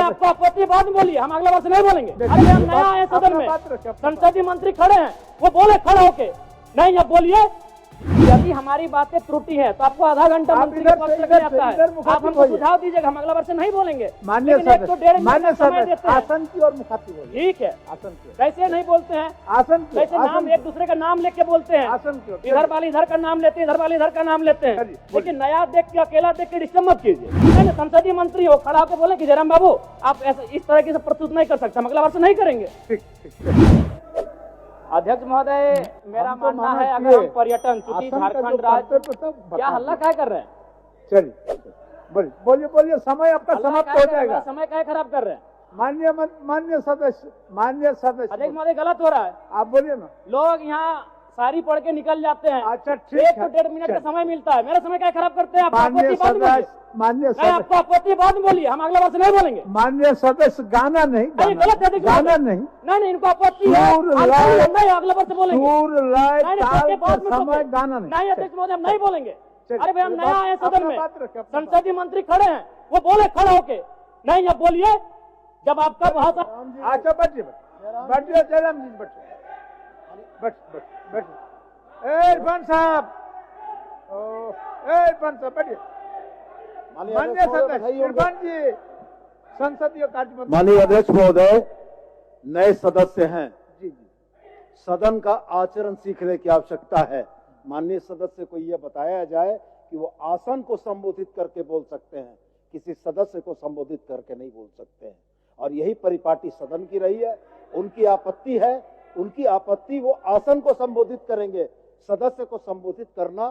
आपको आपत्ति बाद में बोलिए, हम अगला वर्ष नहीं बोलेंगे। अरे हम नया आए सदन में, संसदीय मंत्री खड़े हैं, वो बोले खड़ा होके नहीं, अब बोलिए यदि हमारी बातें त्रुटि है तो आपको आधा घंटा मंत्री के पक्ष लगने आता है, आप हमको सुझाव दीजिएगा, हम अगला वर्ष नहीं बोलेंगे। माननीय सदस्य आसन की और मुखातिब होइए। ठीक है, आसन की कैसे नहीं बोलते हैं, आसन की कैसे नाम एक दूसरे का नाम लेके बोलते हैं, आसन की इधर वाले इधर का नाम लेते हैं, इधर वाले इधर का नाम लेते हैं, लेकिन नया देख के अकेला देख के डिस्टर्ब मत कीजिए। संसदीय मंत्री हो खड़ा होकर बोले कि जयराम बाबू आप ऐसा इस तरह की प्रस्तुत नहीं कर सकते, हम अगला वर्ष नहीं करेंगे। अध्यक्ष महोदय, मेरा मानना है अगर हम पर्यटन, चूंकि झारखंड राज्य क्या हल्ला क्या कर रहे हैं, चलिए बोलिए बोलिए, समय आपका समाप्त हो जाएगा। समय क्या खराब कर रहे हैं माननीय सदस्य अध्यक्ष महोदय, गलत हो रहा है। आप बोलिए ना। लोग यहाँ सारी पढ़ के निकल जाते हैं, अच्छा ठीक एक है, तो 1.5 मिनट का समय मिलता है, मेरा समय क्या खराब करते हैं आप? माननीय सदस्य आपको आपत्ति बाद में बोलिए, हम अगला वर्ष नहीं बोलेंगे। माननीय सदस्य गाना नहीं, गलत है, गाना नहीं, नहीं इनको आपत्ति है, नहीं अगला वर्ष बोलेंगे, समय गाना नहीं अध्यक्ष महोदय हम नहीं बोलेंगे। अरे भाई हम नया आए सदन में, संसदीय मंत्री खड़े हैं, वो बोले खड़ा होके नहीं, अब बोलिए जब आपका भाषण। अच्छा बैठिए जयराम जी, बैठिए इरफान साहब, इरफान साहब बैठिए। माननीय सदस्य इरफान जी, संसदीय कार्य मंत्री। माननीय अध्यक्ष महोदय, नए सदस्य हैं, जी सदन का आचरण सीखने की आवश्यकता है। माननीय सदस्य को यह बताया जाए कि वो आसन को संबोधित करके बोल सकते हैं, किसी सदस्य को संबोधित करके नहीं बोल सकते हैं, और यही परिपाटी सदन की रही है। उनकी आपत्ति है, उनकी आपत्ति वो आसन को संबोधित करेंगे, सदस्य को संबोधित करना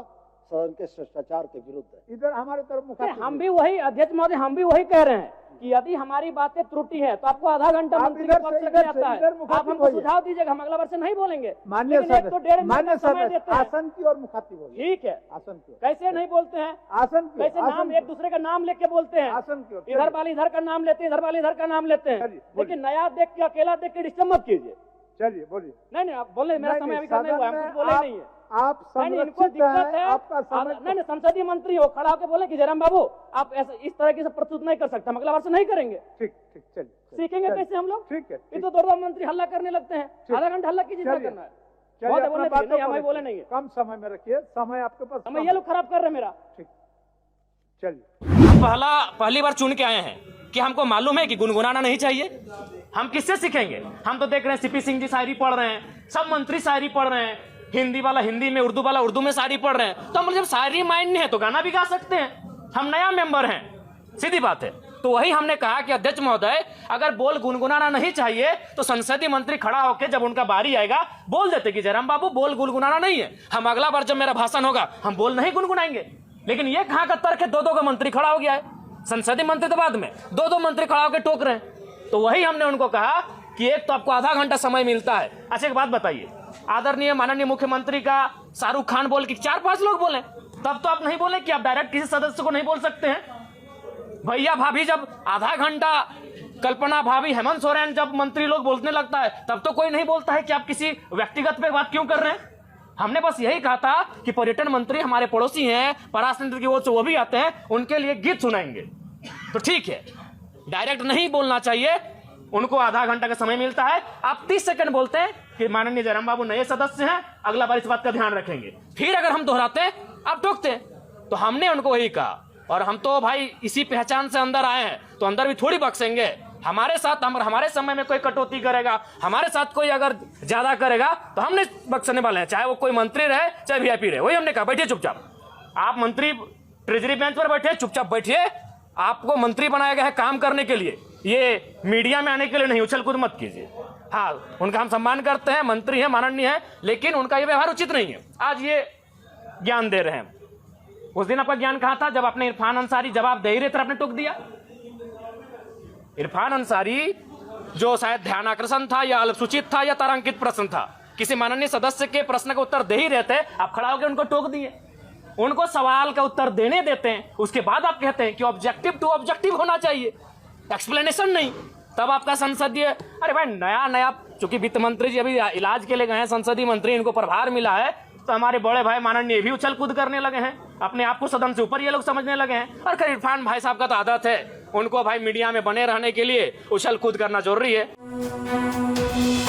सदन के शिष्टाचार के विरुद्ध है। इधर हमारे तरफ हम भी वही अध्यक्ष महोदय, हम भी वही कह रहे हैं कि यदि हमारी बातें त्रुटि है तो आपको आधा घंटा मंत्री के पक्ष लगने आता है, आप हमको सुझाव दीजिएगा, हम अगला वर्ष नहीं बोलेंगे। माननीय सदस्य आसन की और मुखातिब होइए। ठीक है, आसन की कैसे नहीं बोलते हैं, आसन की कैसे नाम एक दूसरे का नाम लेके बोलते हैं, आसन की इधर वाले इधर का नाम लेते हैं, इधर वाले इधर का नाम लेते हैं, लेकिन नया देख के अकेला देख के डिस्टर्ब मत कीजिए। चलिए बोलिए। नहीं आप बोले, मेरा समय अभी खत्म हुआ है, हम कुछ बोले नहीं है। आप इनको दिक्कत है, आपका समय नहीं संसदीय मंत्री हो खड़ा होकर बोले कि जयराम बाबू आप ऐसा इस तरह की प्रस्तुत नहीं कर सकते, हम अगला वर्ष नहीं करेंगे। ठीक चलिए, सीखेंगे कैसे हम लोग? ठीक है, ये तो 2 मंत्री हल्ला करने लगते हैं, आधा घंटा हल्ला कीजिए, करना है नहीं, हमें बोले नहीं है। कम समय में रखिए, समय आपके पास, समय ये लोग खराब कर रहे हैं मेरा। ठीक चलिए। पहली बार चुन के आए हैं कि हमको मालूम है कि गुनगुनाना नहीं चाहिए, हम किससे सीखेंगे? हम तो देख रहे हैं सीपी सिंह जी शायरी पढ़ रहे हैं, सब मंत्री शायरी पढ़ रहे हैं, हिंदी वाला हिंदी में, उर्दू वाला उर्दू में शायरी पढ़ रहे हैं, तो हम जब शायरी माइंड है तो गाना भी गा सकते हैं। हम नया मेंबर हैं, सीधी बात है। तो वही हमने कहा कि अध्यक्ष महोदय अगर बोल गुनगुनाना नहीं चाहिए तो संसदीय मंत्री खड़ा होकर जब उनका बारी आएगा बोल देते कि जयराम बाबू बोल गुनगुनाना नहीं है, हम अगला बार जब मेरा भाषण होगा हम बोल नहीं गुनगुनाएंगे। लेकिन ये कहां का तर्क है, 2 का मंत्री खड़ा हो गया है, संसदीय मंत्री तो बाद में 2 मंत्री खड़ा होकर टोक रहे हैं। तो वही हमने उनको कहा कि एक तो आपको आधा घंटा समय मिलता है। अच्छा एक बात बताइए, आदरणीय माननीय मुख्यमंत्री का शाहरुख खान बोल के 4-5 लोग बोले, तब तो आप नहीं बोले कि आप डायरेक्ट किसी सदस्य को नहीं बोल सकते हैं। भैया भाभी जब आधा घंटा, कल्पना भाभी, हेमंत सोरेन जब मंत्री लोग बोलने लगता है तब तो कोई नहीं बोलता है कि आप किसी व्यक्तिगत पे बात क्यों कर रहे हैं। हमने बस यही कहा था कि पर्यटन मंत्री हमारे पड़ोसी हैं, पराशर की ओर से वो भी आते हैं, उनके लिए गीत सुनाएंगे तो ठीक है, डायरेक्ट नहीं बोलना चाहिए, उनको आधा घंटा का समय मिलता है। आप 30 सेकंड बोलते हैं कि माननीय जयराम बाबू नए सदस्य हैं, अगला बार इस बात का ध्यान रखेंगे, फिर अगर हम दोहराते हैं आप टोकते हैं। तो हमने उनको वही कहा, और हम तो भाई इसी पहचान से अंदर आए हैं, तो अंदर भी थोड़ी बख्शेंगे। हमारे साथ हमारे समय में कोई कटौती करेगा, हमारे साथ कोई अगर ज्यादा करेगा तो हमने बख्शने वाले हैं, चाहे वो कोई मंत्री रहे चाहे वीआईपी रहे। वही हमने कहा बैठिए चुपचाप, आप मंत्री ट्रेजरी बेंच पर बैठे चुपचाप बैठिए, आपको मंत्री बनाया गया है काम करने के लिए, ये मीडिया में आने के लिए नहीं, उछल कूद मत कीजिए। हाँ उनका हम सम्मान करते हैं, मंत्री हैं, माननीय है, लेकिन उनका ये व्यवहार उचित नहीं है। आज ये ज्ञान दे रहे हैं, उस दिन आपका ज्ञान कहां था जब आपने इरफान अंसारी जवाब दे ही रहे थे आपने टोक दिया। इरफान अंसारी जो शायद ध्यान आकर्षण था या अल्पसूचित था या तारांकित प्रश्न था, किसी माननीय सदस्य के प्रश्न का उत्तर दे ही रहे थे, आप खड़ा होकर उनको टोक दिए। उनको सवाल का उत्तर देने देते हैं, उसके बाद आप कहते हैं कि ऑब्जेक्टिव टू ऑब्जेक्टिव होना चाहिए, एक्सप्लेनेशन नहीं। तब आपका संसदीय, अरे भाई नया चूंकि वित्त मंत्री जी अभी इलाज के लिए गए हैं, संसदीय मंत्री इनको प्रभार मिला है, तो हमारे बड़े भाई माननीय भी उछल कूद करने लगे हैं, अपने आप को सदन से ऊपर ये लोग समझने लगे हैं। और खैर इरफान भाई साहब का तो आदत है उनको भाई मीडिया में बने रहने के लिए उछल कूद करना जरूरी है।